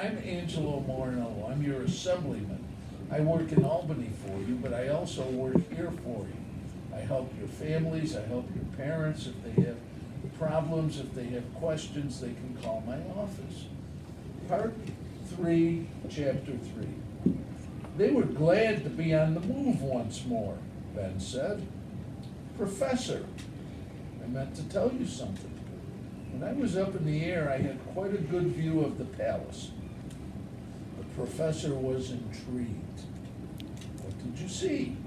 I'm Angelo Morno. I'm your assemblyman. I work in Albany for you, but I also work here for you. I help your families, I help your parents. If they have problems, if they have questions, they can call my office. Part 3, Chapter 3. They were glad to be on the move once more, Ben said. Professor, I meant to tell you something. When I was up in the air, I had quite a good view of the palace. The professor was intrigued. What did you see?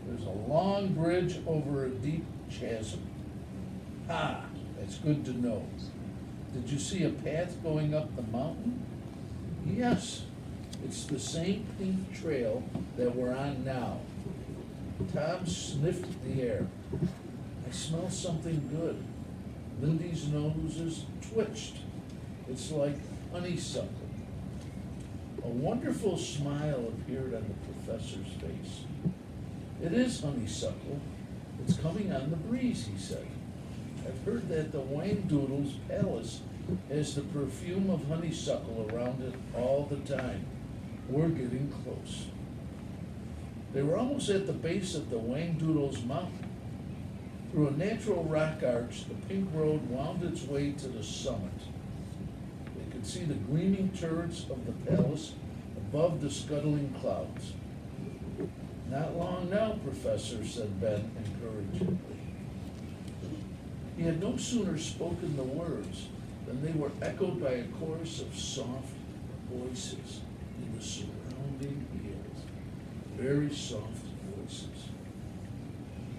There's a long bridge over a deep chasm. Ah, that's good to know. Did you see a path going up the mountain? Yes, it's the same pink trail that we're on now. Tom sniffed the air. I smell something good. Lindy's noses twitched. It's like honeysuckle. A wonderful smile appeared on the professor's face. It is honeysuckle. It's coming on the breeze, he said. I've heard that the Whangdoodle's palace has the perfume of honeysuckle around it all the time. We're getting close. They were almost at the base of the Whangdoodle's mountain. Through a natural rock arch, the pink road wound its way to the summit. They could see the gleaming turrets of the palace above the scuttling clouds. Not long now, Professor, said Ben encouragingly. He had no sooner spoken the words than they were echoed by a chorus of soft voices in the surrounding hills. Very soft voices.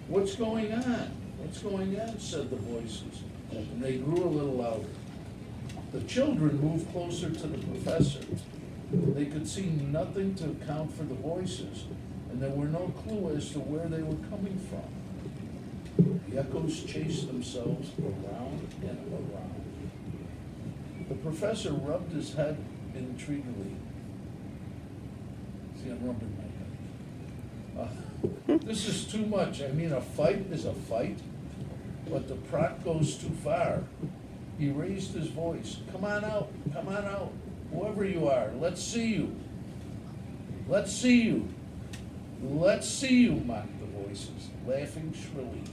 What's going on? What's going on? Said the voices, and they grew a little louder. The children moved closer to the professor. They could see nothing to account for the voices, and there were no clue as to where they were coming from. The echoes chased themselves around and around. The professor rubbed his head intriguingly. See, I'm rubbing my head. This is too much. I mean, a fight is a fight, but the prot goes too far. He raised his voice. Come on out, whoever you are, let's see you. Let's see you. Let's see you, mocked the voices, laughing shrilly.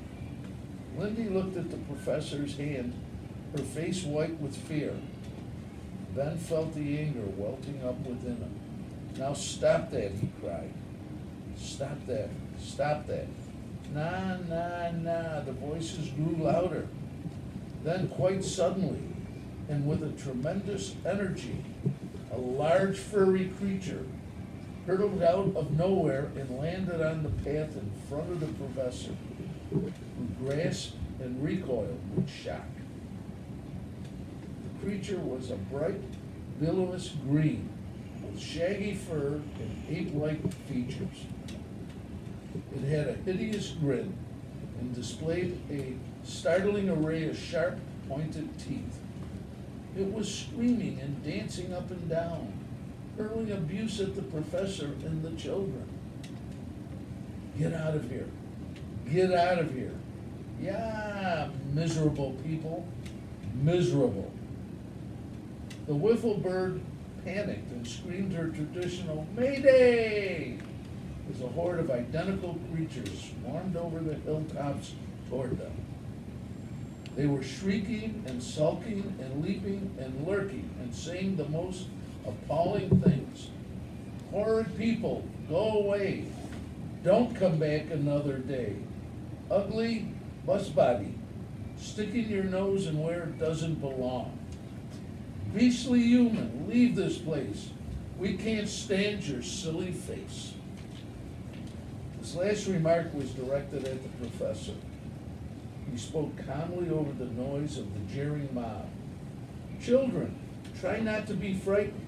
Lindy looked at the professor's hand, her face white with fear. Ben felt the anger welting up within him. Now stop that, he cried. Stop that, stop that. Nah, nah, nah, the voices grew louder. Then quite suddenly, and with a tremendous energy, a large furry creature hurtled out of nowhere and landed on the path in front of the professor, who grasped and recoiled with shock. The creature was a bright, billowy green, with shaggy fur and ape-like features. It had a hideous grin and displayed a startling array of sharp, pointed teeth. It was screaming and dancing up and down, hurling abuse at the professor and the children. Get out of here. Get out of here. Yeah, miserable people. Miserable. The wiffle bird panicked and screamed her traditional Mayday as a horde of identical creatures swarmed over the hilltops toward them. They were shrieking and sulking and leaping and lurking and saying the most appalling things. Horrid people, go away. Don't come back another day. Ugly busbody, sticking your nose in where it doesn't belong. Beastly human, leave this place. We can't stand your silly face. This last remark was directed at the professor. He spoke calmly over the noise of the jeering mob. Children, try not to be frightened.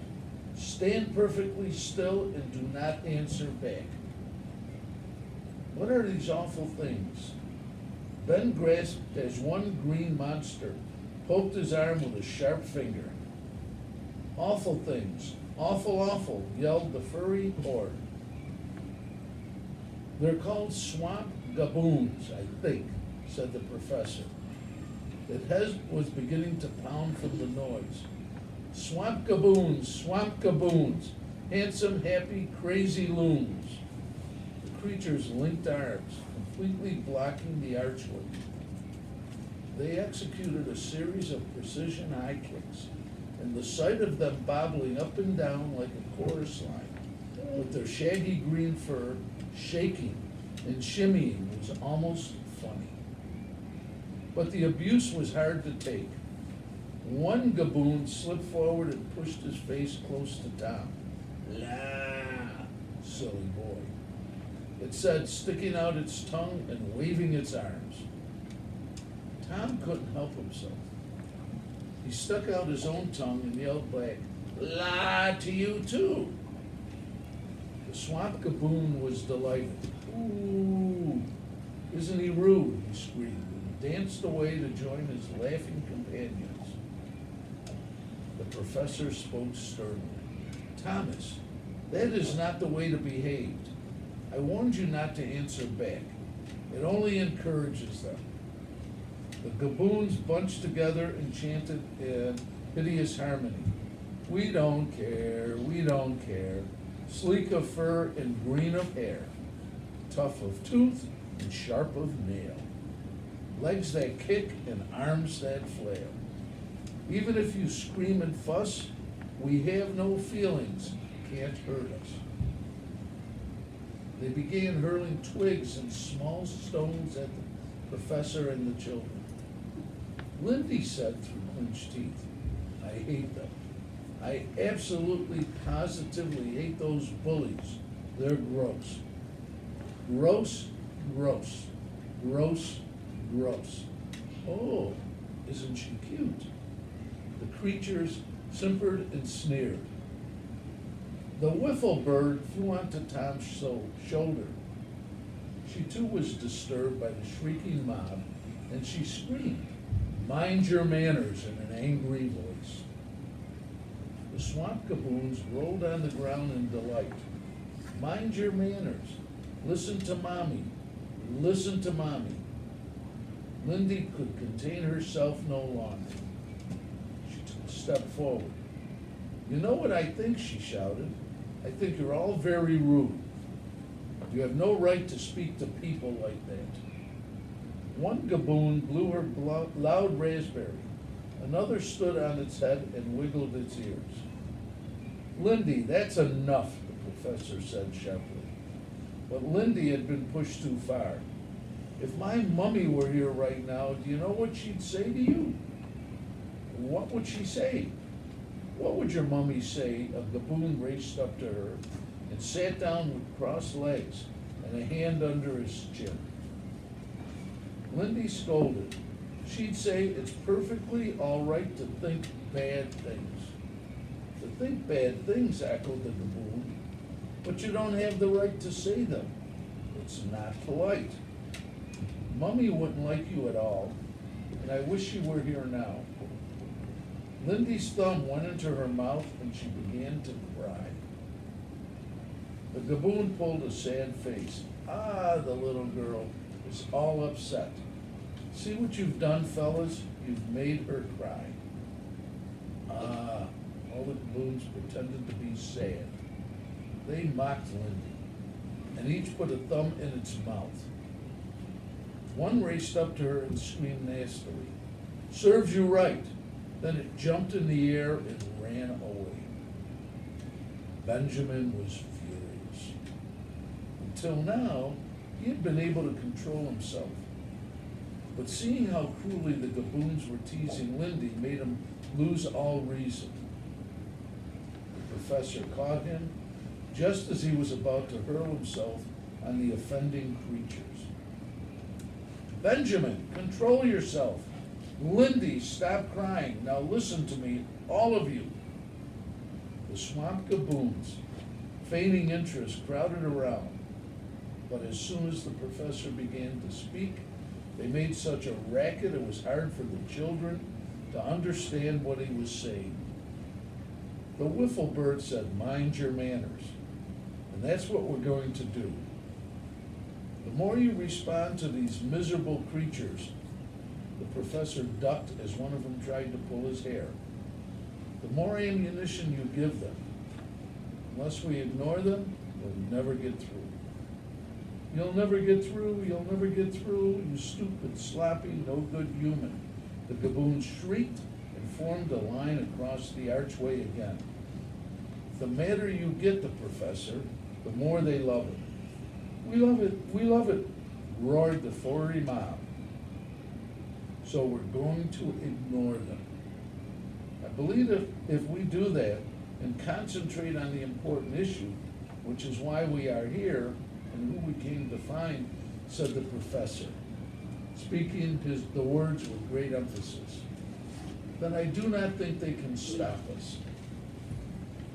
Stand perfectly still and do not answer back. What are these awful things? Ben grasped as one green monster poked his arm with a sharp finger. Awful things, awful, yelled the furry horde. They're called swamp gaboons, I think, said the professor. His head was beginning to pound from the noise. swamp gaboons, handsome, happy, crazy loons. The creatures linked arms, completely blocking the archway. They executed a series of precision high kicks, and the sight of them bobbling up and down like a chorus line, with their shaggy green fur shaking and shimmying, was almost funny. But the abuse was hard to take. One gaboon slipped forward and pushed his face close to Tom. La, silly boy, it said, sticking out its tongue and waving its arms. Tom couldn't help himself. He stuck out his own tongue and yelled back, "La to you too." The swamp gaboon was delighted. "Ooh, isn't he rude?" he screamed, and danced away to join his laughing companions. The professor spoke sternly. "Thomas, that is not the way to behave. I warned you not to answer back. It only encourages them." The gaboons bunched together and chanted in hideous harmony. "We don't care, we don't care. Sleek of fur and green of hair. Tough of tooth and sharp of nail. Legs that kick and arms that flail. Even if you scream and fuss, we have no feelings, can't hurt us." They began hurling twigs and small stones at the professor and the children. Lindy said through clenched teeth, "I hate them. I absolutely, positively hate those bullies. They're gross. Gross, gross, gross, gross. Oh, isn't she cute?" The creatures simpered and sneered. The wiffle bird flew onto Tom's shoulder. She too was disturbed by the shrieking mob, and she screamed, "Mind your manners," in an angry voice. The swamp gaboons rolled on the ground in delight. "Mind your manners. Listen to mommy. Listen to mommy." Lindy could contain herself no longer. She took a step forward. "You know what I think?" she shouted. "I think you're all very rude. You have no right to speak to people like that." One gaboon blew her loud raspberry. Another stood on its head and wiggled its ears. "Lindy, that's enough," the professor said sharply. But Lindy had been pushed too far. "If my mummy were here right now, do you know what she'd say to you?" "What would she say?" "What would your mummy say?" A gaboon raced up to her and sat down with crossed legs and a hand under his chin. Lindy scolded. "She'd say it's perfectly all right to think bad things." "To think bad things," echoed the gaboon. "But you don't have the right to say them. It's not polite. Mummy wouldn't like you at all, and I wish she were here now." Lindy's thumb went into her mouth and she began to cry. The gaboon pulled a sad face. "Ah," the little girl is all upset. "See what you've done, fellas? You've made her cry." Ah, all the gaboons pretended to be sad. They mocked Lindy, and each put a thumb in its mouth. One raced up to her and screamed nastily, "Serves you right." Then it jumped in the air and ran away. Benjamin was furious. Until now, he had been able to control himself. But seeing how cruelly the gaboons were teasing Lindy made him lose all reason. The professor caught him just as he was about to hurl himself on the offending creatures. "Benjamin, control yourself. Lindy, stop crying. Now listen to me, all of you." The swamp gaboons, feigning interest, crowded around. But as soon as the professor began to speak, they made such a racket it was hard for the children to understand what he was saying. The wiffle bird said, "Mind your manners." And that's what we're going to do. The more you respond to these miserable creatures, the professor ducked as one of them tried to pull his hair. The more ammunition you give them, unless we ignore them, we'll never get through. You'll never get through, you'll never get through, you stupid, sloppy, no good human. The gaboon shrieked and formed a line across the archway again. The madder you get the professor, the more they love it. We love it, we love it, roared the furry mob. So we're going to ignore them. I believe if we do that and concentrate on the important issue, which is why we are here and who we came to find, said the professor, speaking the words with great emphasis, then I do not think they can stop us.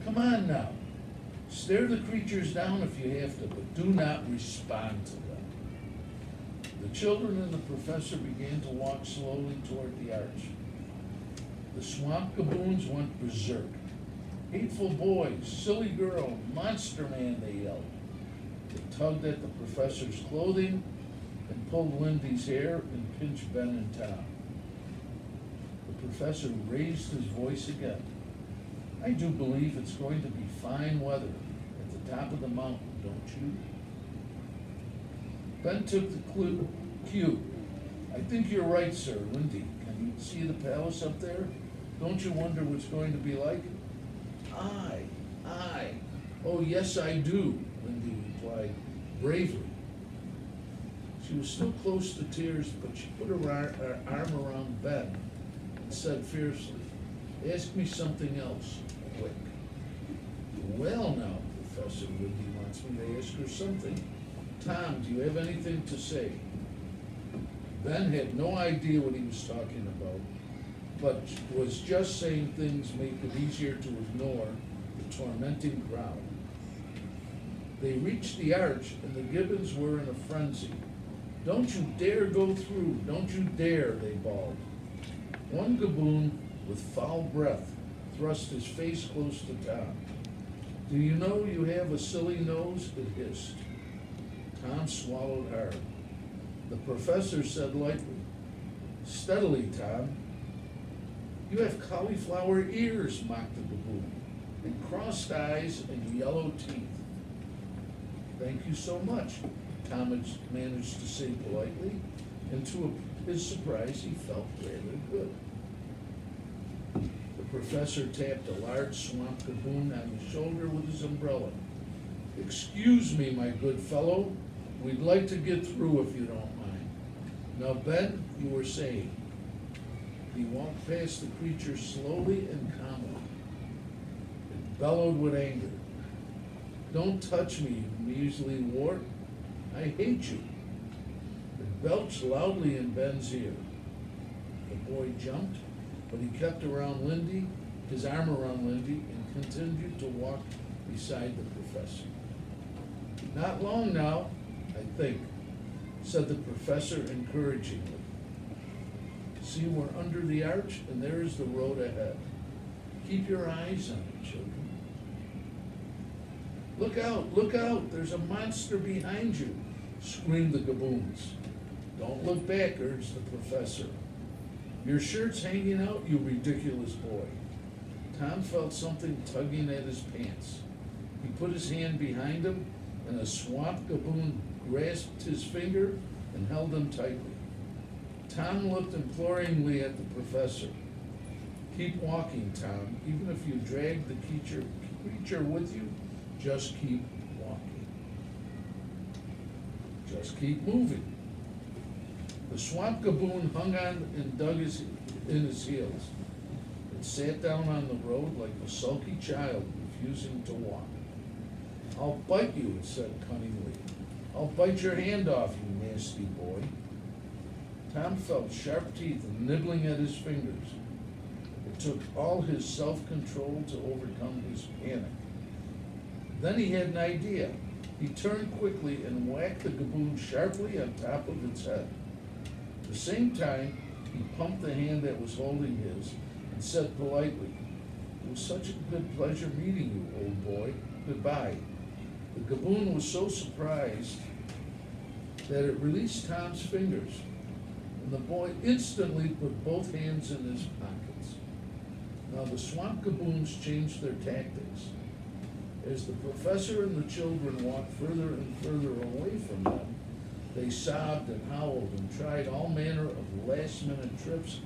Come on now, stare the creatures down if you have to, but do not respond to them. The children and the professor began to walk slowly toward the arch. The swamp gaboons went berserk. Hateful boys, silly girl, monster man, they yelled. They tugged at the professor's clothing and pulled Lindy's hair and pinched Ben and Tom. The professor raised his voice again. I do believe it's going to be fine weather at the top of the mountain, don't you? Ben took the cue. I think you're right, sir. Lindy, can you see the palace up there? Don't you wonder what it's going to be like? Aye. Oh, yes, I do, Lindy replied bravely. She was still close to tears, but she put her arm around Ben and said fiercely, ask me something else, quick. Well now, Professor, Lindy wants me to ask her something. Tom, do you have anything to say? Ben had no idea what he was talking about, but was just saying things make it easier to ignore the tormenting crowd. They reached the arch, and the gibbons were in a frenzy. Don't you dare go through, don't you dare, they bawled. One gaboon, with foul breath, thrust his face close to Tom. Do you know you have a silly nose? It hissed. Tom swallowed hard. The professor said lightly, steadily, Tom. You have cauliflower ears, mocked the baboon, and crossed eyes and yellow teeth. Thank you so much, Tom managed to say politely, and to his surprise, he felt rather good. The professor tapped a large swamp gaboon on the shoulder with his umbrella. Excuse me, my good fellow, we'd like to get through if you don't mind. Now, Ben, you were saying. He walked past the creature slowly and calmly. It bellowed with anger. Don't touch me, you measly wart. I hate you. It belched loudly in Ben's ear. The boy jumped, but he kept around Lindy, his arm around Lindy, and continued to walk beside the professor. Not long now, I think, said the professor encouragingly. See, we're under the arch, and there is the road ahead. Keep your eyes on it, children. Look out, there's a monster behind you, screamed the gaboons. Don't look back, urged the professor. Your shirt's hanging out, you ridiculous boy. Tom felt something tugging at his pants. He put his hand behind him, and a swamp gaboon grasped his finger and held him tightly. Tom looked imploringly at the professor. Keep walking, Tom. Even if you drag the creature with you, just keep walking. Just keep moving. The swamp gaboon hung on and dug in his heels. It sat down on the road like a sulky child refusing to walk. I'll bite you, it said cunningly. I'll bite your hand off, you nasty boy. Tom felt sharp teeth nibbling at his fingers. It took all his self-control to overcome his panic. Then he had an idea. He turned quickly and whacked the gaboon sharply on top of its head. At the same time, he pumped the hand that was holding his and said politely, it was such a good pleasure meeting you, old boy. Goodbye. The gaboon was so surprised that it released Tom's fingers, and the boy instantly put both hands in his pockets. Now, the swamp gaboons changed their tactics. As the professor and the children walked further and further away from them, they sobbed and howled and tried all manner of last-minute tricks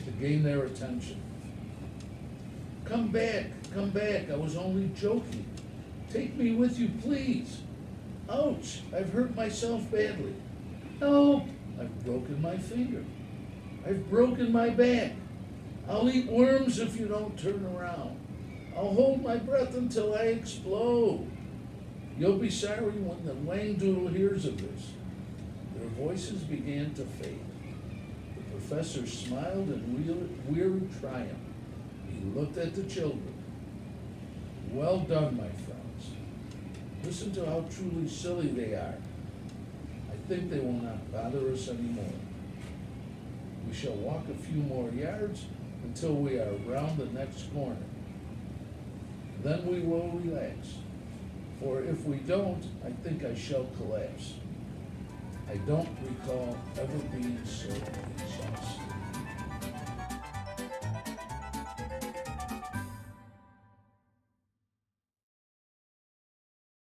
to gain their attention. Come back, I was only joking. Take me with you, please. Ouch, I've hurt myself badly. Help, I've broken my finger. I've broken my back. I'll eat worms if you don't turn around. I'll hold my breath until I explode. You'll be sorry when the Wangdoodle hears of this. Their voices began to fade. The professor smiled in weary triumph. He looked at the children. Well done, my friends. Listen to how truly silly they are. I think they will not bother us anymore. We shall walk a few more yards until we are round the next corner. Then we will relax, for if we don't, I think I shall collapse. I don't recall ever being so exhausted.